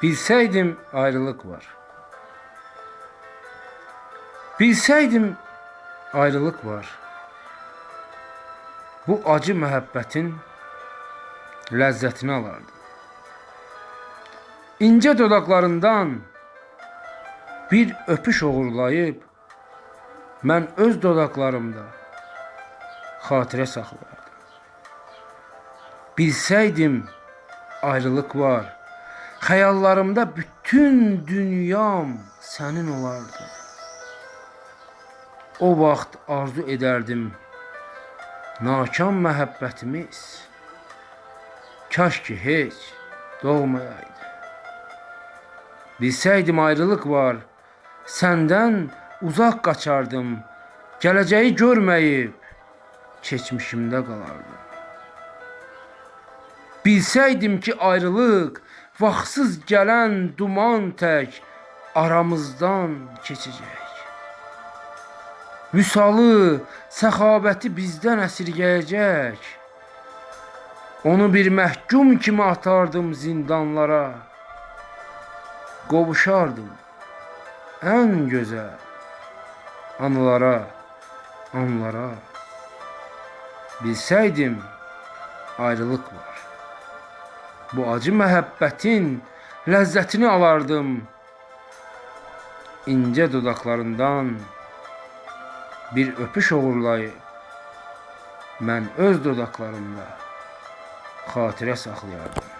Bilseydim ayrılık var. Bilseydim ayrılık var. Bu acı məhəbbətin ləzzətini alardım. İnce dodaqlarından bir öpüş uğurlayıb, mən öz dodaqlarımda xatirə saxlayardım. Bilseydim ayrılık var, xəyallarımda bütün dünyam sənin olardı. O vaxt arzu edərdim nakam məhəbbətimiz kaş ki heç doğmayaydı. Bilseydim ayrılık var, səndən uzaq qaçardım, gələcəyi görməyib keçmişimdə qalardım. Bilseydim ki ayrılık vaxtsız gələn duman tək aramızdan keçəcək. Vüsalı, səxabəti bizdən əsirgəyəcək. Onu bir məhkum kimi atardım zindanlara. Qovuşardım ən gözəl anılara, anlara. Bilseydim ayrılık var. Bu acı məhəbbətin ləzzətini alardım. İnce dodaqlarından bir öpüş uğurlayıb, mən öz dodaqlarımda xatirə saxlayardım.